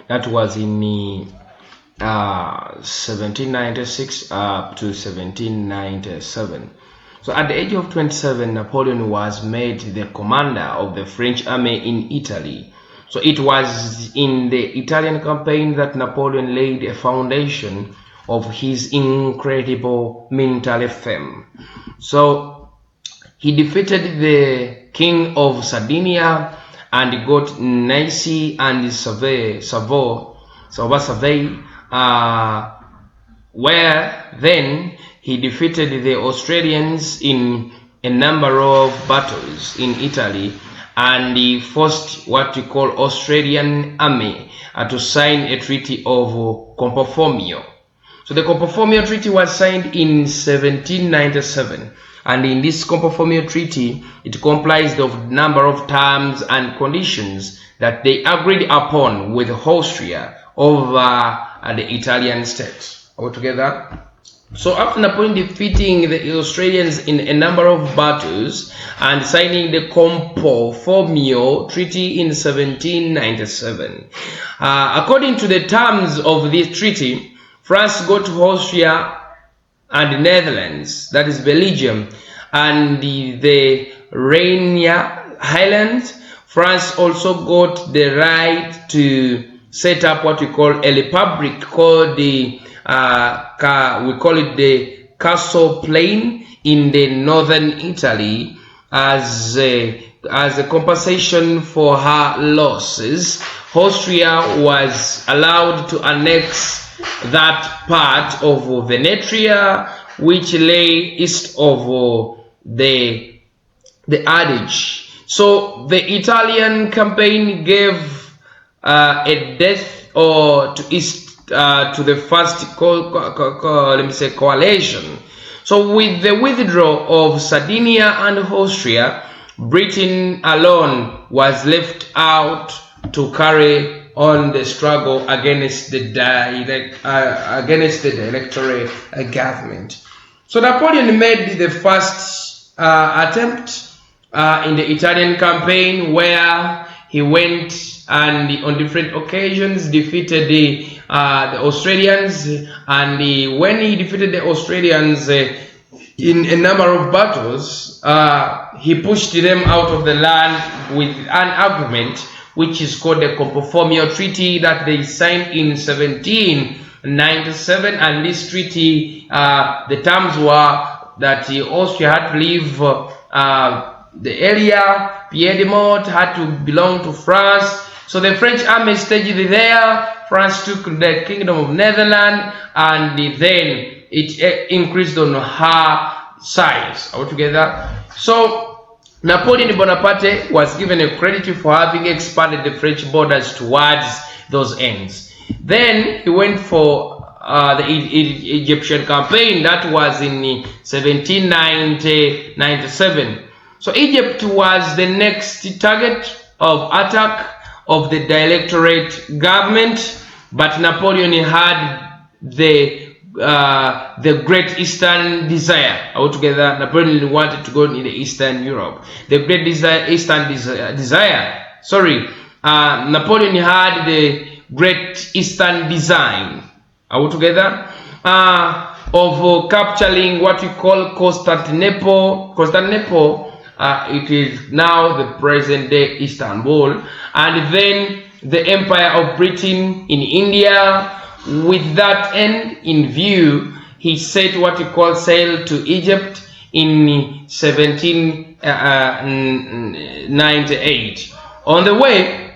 That was in 1796 up to 1797. So at the age of 27, Napoleon was made the commander of the French army in Italy. So it was in the Italian campaign that Napoleon laid a foundation of his incredible military fame. So he defeated the king of Sardinia and got Nice and Savoy, where then he defeated the Australians in a number of battles in Italy, and he forced what we call Australian army to sign a treaty of Comproformio. So the Comproformio Treaty was signed in 1797, and in this Comproformio Treaty, it comprised of a number of terms and conditions that they agreed upon with Austria over the Italian state. Altogether. So after Napoleon defeating the Australians in a number of battles and signing the Comproformio Treaty in 1797, according to the terms of this treaty, France got Austria and the Netherlands, that is Belgium, and the Rhenia Highlands. France also got the right to set up what we call a republic called the we call it the Castle Plain in the northern Italy as a compensation for her losses. Austria was allowed to annex that part of Venetia, which lay east of the Adige. So the Italian campaign gave a death to the first coalition. So with the withdrawal of Sardinia and Austria, Britain alone was left out to carry on the struggle against the electorate government. So Napoleon made the first attempt in the Italian campaign, where he went and on different occasions defeated the Australians, and when he defeated the Australians in a number of battles, he pushed them out of the land with an agreement which is called the Comproformio Treaty that they signed in 1797. And this treaty, the terms were that Austria had to leave the area, Piedmont had to belong to France. So the French army staged there. France took the Kingdom of Netherlands, and then it increased on her size altogether. So Napoleon Bonaparte was given a credit for having expanded the French borders towards those ends. Then he went for the Egyptian campaign. That was in 1797. So Egypt was the next target of attack of the Directorate government, but Napoleon had the Great Eastern Desire. Altogether, Napoleon wanted to go in the Eastern Europe. The Great Eastern Desire. Napoleon had the Great Eastern Design. Altogether, of capturing what we call Constantinople. It is now the present day Istanbul, and then the Empire of Britain in India. With that end in view, he set what we call sail to Egypt in 1798. On the way,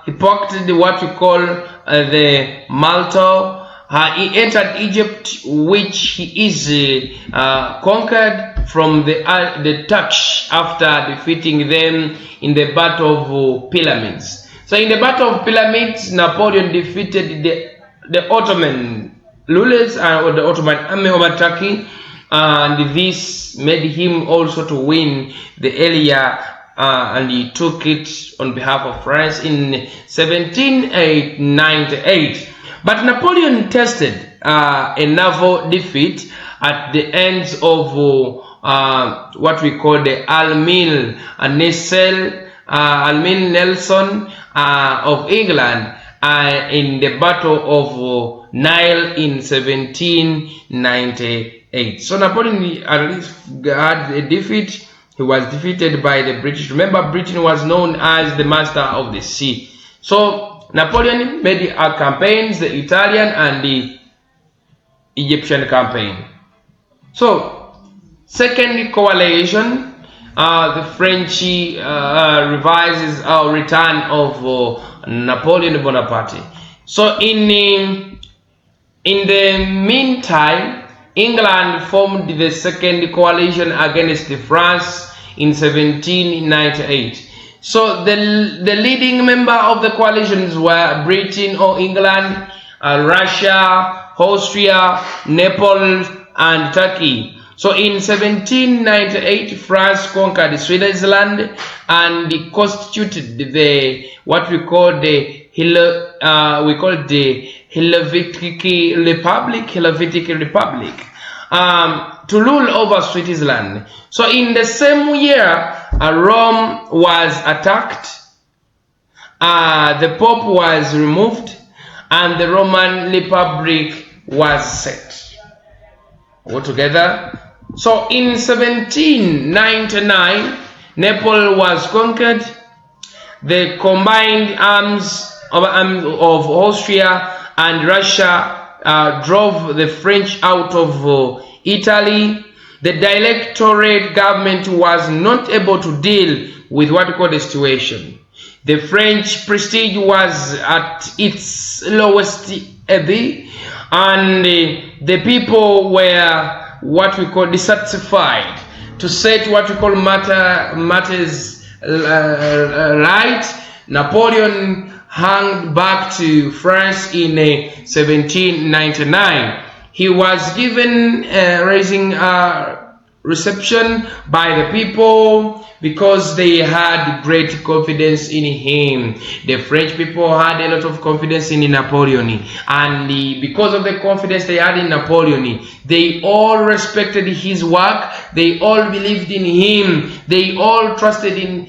he pocketed what we call the Malta. He entered Egypt, which he easily conquered from the Turks after defeating them in the Battle of Pyramids. So in the Battle of Pyramids, Napoleon defeated the Ottoman rulers or the Ottoman army over Turkey, and this made him also to win the area, and he took it on behalf of France in 1798. But Napoleon tasted a naval defeat at the ends of what we call the Almil Nessel Almin Nelson of England in the Battle of Nile in 1798. So Napoleon at least had a defeat. He was defeated by the British. Remember, Britain was known as the master of the sea. So Napoleon made campaigns, the Italian and the Egyptian campaign. So second coalition, the French revises our return of Napoleon Bonaparte. So in the meantime, England formed the second coalition against France in 1798. So the leading member of the coalitions were Britain or England, Russia, Austria, Naples, and Turkey. So in 1798, France conquered Switzerland and constituted what we call the Helvetic Republic to rule over Switzerland. So in the same year, Rome was attacked, the Pope was removed, and the Roman Republic was set. All together. So in 1799, Naples was conquered. The combined arms of Austria and Russia drove the French out of Italy. The Directorate government was not able to deal with what we call the situation. The French prestige was at its lowest ebb, and the people were what we call dissatisfied. To set what we call matters right, Napoleon hung back to France in 1799. He was given a raising reception by the people because they had great confidence in him. The French people had a lot of confidence in Napoleon, and because of the confidence they had in Napoleon, they all respected his work. They all believed in him. They all trusted him.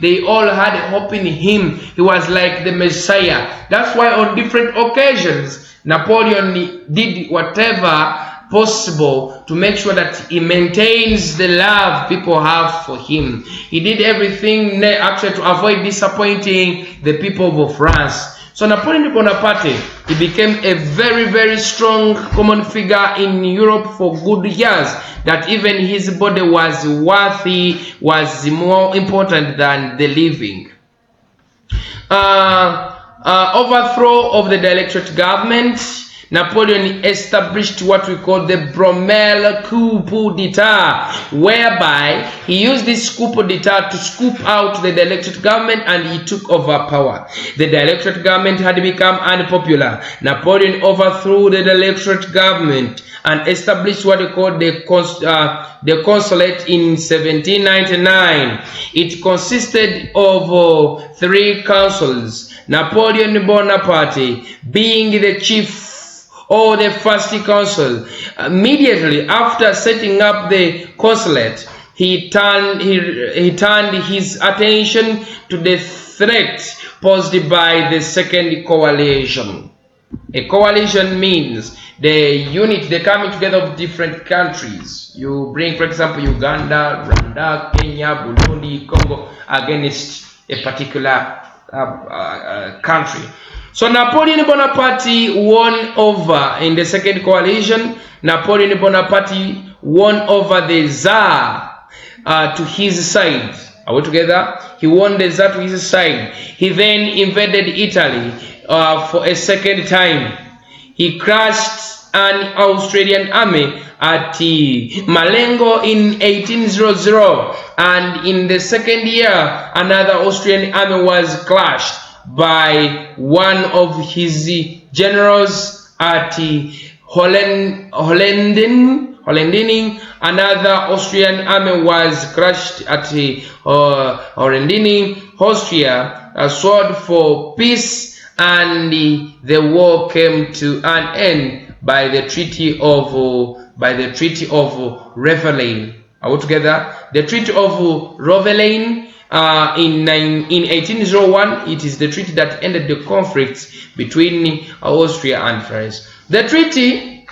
They all had hope in him. He was like the Messiah. That's why on different occasions Napoleon did whatever possible to make sure that he maintains the love people have for him. He did everything actually to avoid disappointing the people of France. So Napoleon Bonaparte, he became a very, very strong common figure in Europe for good years, that even his body was more important than the living. Overthrow of the Directorate government. Napoleon established what we call the Brummel coup d'etat, whereby he used this coup d'etat to scoop out the Directorate government and he took over power. The Directorate government had become unpopular. Napoleon overthrew the Directorate government and established what we call the consulate in 1799. It consisted of 3 councils. Napoleon Bonaparte being the chief or the first consul. Immediately after setting up the consulate, he turned his attention to the threat posed by the second coalition. A coalition means the coming together of different countries. You bring, for example, Uganda, Rwanda, Kenya, Burundi, Congo against a particular country. So Napoleon Bonaparte won over in the second coalition. Napoleon Bonaparte won over the Tsar to his side. Are we together? He won the Tsar to his side. He then invaded Italy for a second time. He crushed an Australian army at Malengo in 1800, and in the second year another Austrian army was crushed by one of his generals at Hollending. Another Austrian army was crushed at Hollending. Austria swore for peace, and the war came to an end by the Treaty of Ravelain. Are we together? The Treaty of Ravelain in 1801, it is the treaty that ended the conflicts between Austria and France. The treaty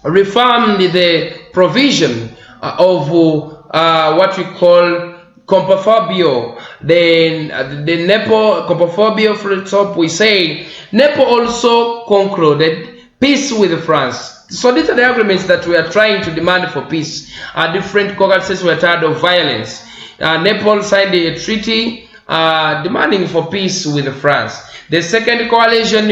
reaffirmed the provision of what we call Compo Fabio. The Nepo Compo Fabio, for the top, we say Nepo also concluded peace with France. So these are the agreements that we are trying to demand for peace. Different caucuses were tired of violence. Nepal signed a treaty demanding for peace with France. The second coalition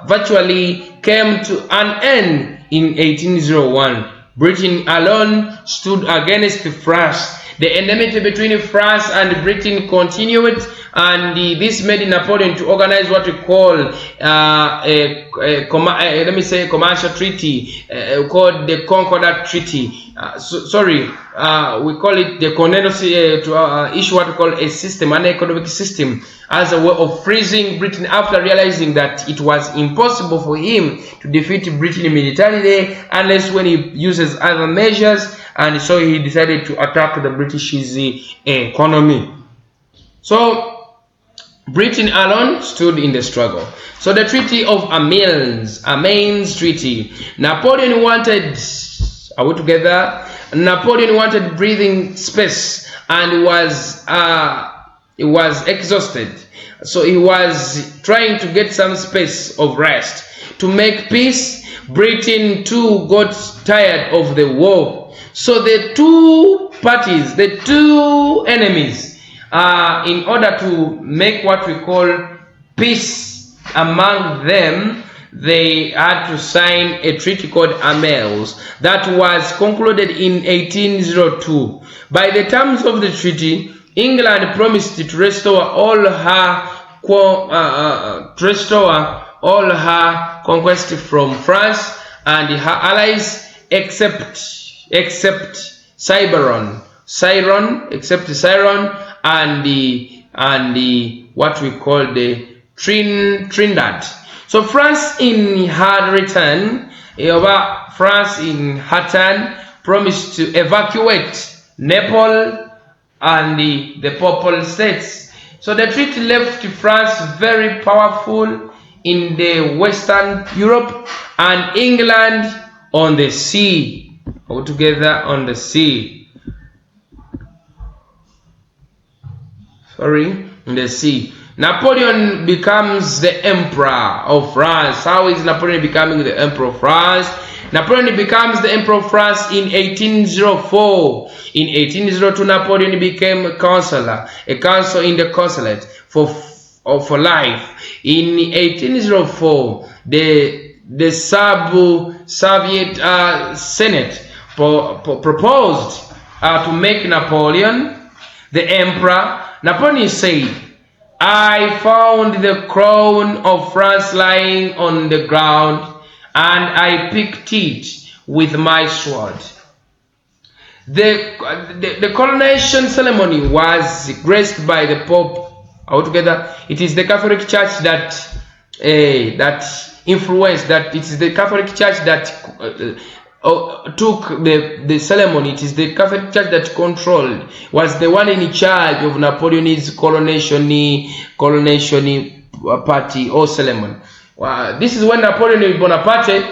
virtually came to an end in 1801. Britain alone stood against France. The enmity between France and Britain continued, and this made Napoleon to organize what we call a commercial treaty called the Concordat Treaty. We call it the Concordat to issue what we call a system, an economic system, as a way of freezing Britain after realizing that it was impossible for him to defeat Britain militarily unless when he uses other measures, and so he decided to attack the British economy. So Britain alone stood in the struggle. So the Treaty of Amiens Treaty. Napoleon wanted breathing space, and was exhausted. So he was trying to get some space of rest. To make peace, Britain too got tired of the war. So the two parties, the two enemies, in order to make what we call peace among them, they had to sign a treaty called Amiens that was concluded in 1802. By the terms of the treaty, England promised to restore all her conquest from France and her allies except Cyron, and what we call the Trinidad. So France in her turn promised to evacuate Nepal and the Papal States. So the treaty left France very powerful in the Western Europe, and England on the sea, altogether on the sea. In the sea. Napoleon becomes the Emperor of France. How is Napoleon becoming the Emperor of France? Napoleon becomes the Emperor of France in 1804. In 1802, Napoleon became a council in the consulate for life. In 1804, the Soviet Senate proposed to make Napoleon the Emperor. Napoleon said, "I found the crown of France lying on the ground, and I picked it with my sword." The coronation ceremony was graced by the Pope. Altogether, it is the Catholic Church that influenced, that it is the Catholic Church that took the ceremony. It is the Catholic Church that controlled, was the one in charge of Napoleon's coronation party or ceremony. This is when Napoleon Bonaparte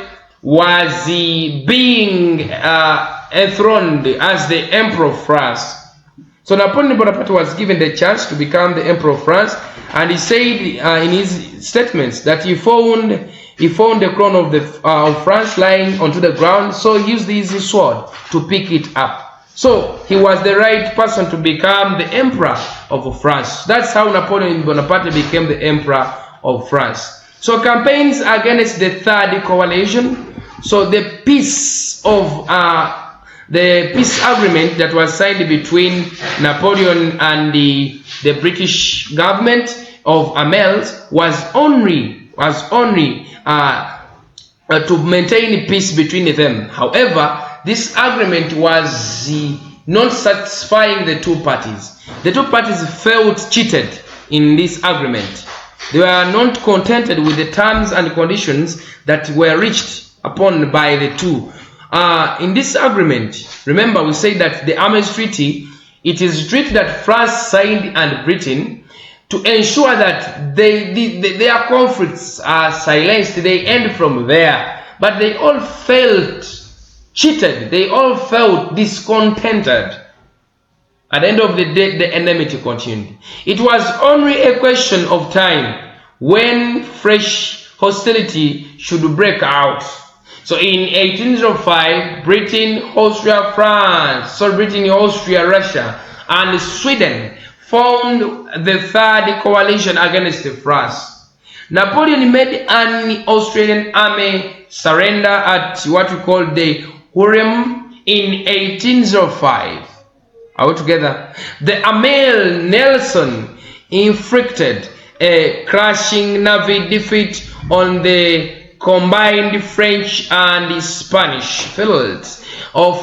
was being enthroned as the Emperor of France. So Napoleon Bonaparte was given the chance to become the Emperor of France, and he said in his statements that he found the crown of France lying onto the ground, so he used his sword to pick it up. So he was the right person to become the Emperor of France. That's how Napoleon Bonaparte became the Emperor of France. So campaigns against the Third Coalition. So the peace agreement that was signed between Napoleon and the British government of Amiens was only to maintain peace between them. However, this agreement was not satisfying the two parties. The two parties felt cheated in this agreement. They were not contented with the terms and conditions that were reached upon by the two. In this agreement, remember we said that the Amiens Treaty It is treaty that France signed and Britain to ensure that their conflicts are silenced, they end from there. But they all felt cheated, they all felt discontented. At the end of the day, the enmity continued. It was only a question of time when fresh hostility should break out. So in 1805, Britain, Austria, Russia, and Sweden formed the third coalition against France. Napoleon made an Australian army surrender at what we call the Hurem in 1805. Are we together? The Amel Nelson inflicted a crushing navy defeat on the combined French and Spanish fields of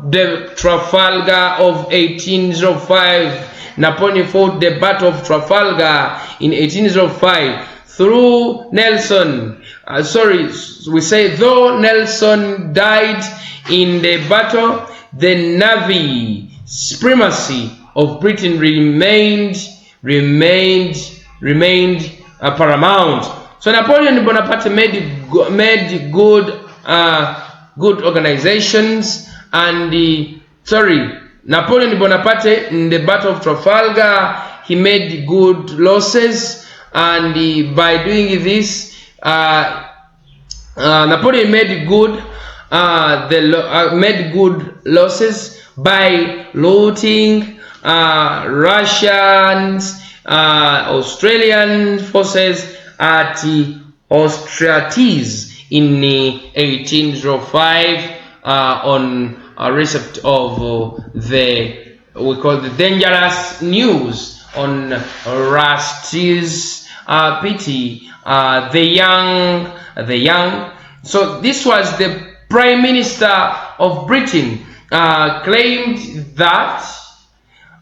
the Trafalgar of 1805. Napoleon fought the Battle of Trafalgar in 1805. Though Nelson died in the battle, the navy supremacy of Britain remained paramount. So Napoleon Bonaparte made good organizations, and Napoleon Bonaparte in the Battle of Trafalgar, he made good losses, and by doing this, Napoleon made good losses by looting Russians, Australian forces at Austrates in 1805 on a receipt of we call the dangerous news on Rusty's pity, the young. So this was the Prime Minister of Britain claimed that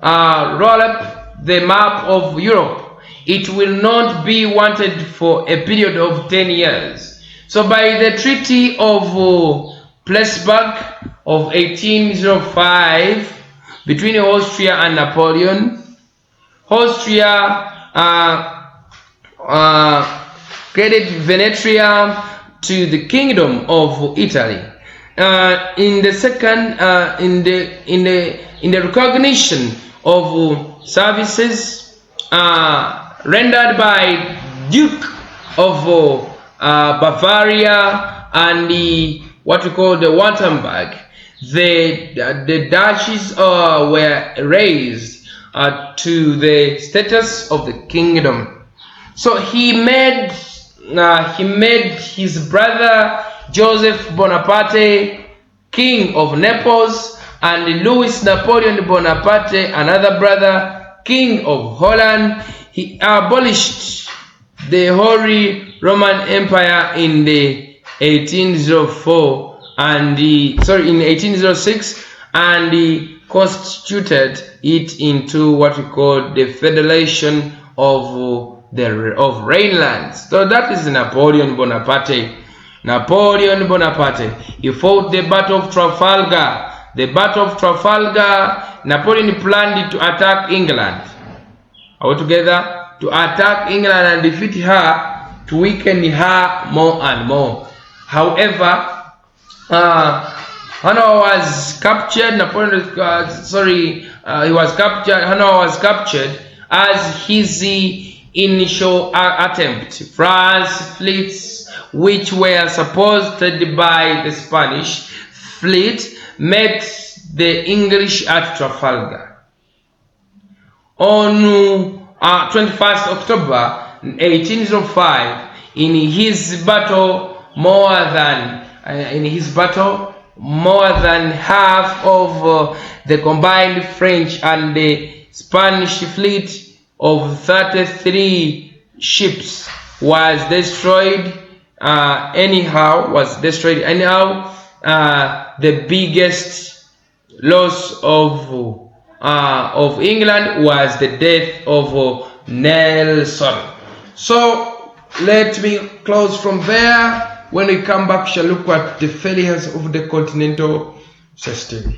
roll up the map of Europe. It will not be wanted for a period of 10 years. So by the Treaty of Pressburg of 1805 between Austria and Napoleon, Austria credited Venetia to the Kingdom of Italy. In the second, in the recognition of services rendered by Duke of Bavaria and what we call the Württemberg, the duchies were raised to the status of the kingdom. So he made his brother Joseph Bonaparte King of Naples, and Louis Napoleon Bonaparte, another brother, King of Holland. He abolished the Holy Roman Empire in the 1804 and in 1806, and he constituted it into what we call the Federation of Rhineland. So that is Napoleon Bonaparte. Napoleon Bonaparte, he fought the Battle of Trafalgar. The Battle of Trafalgar, Napoleon planned to attack England. Are we together? To attack England and defeat her, to weaken her more and more. However, Hanover was captured. Hanover was captured as his initial attempt. France fleets, which were supported by the Spanish fleet, met the English at Trafalgar. On 21st October 1805, in his battle, more than half of the combined French and the Spanish fleet of 33 ships was destroyed. The biggest loss of England was the death of Nelson. So let me close from there. When we come back, we shall look at the failures of the continental system.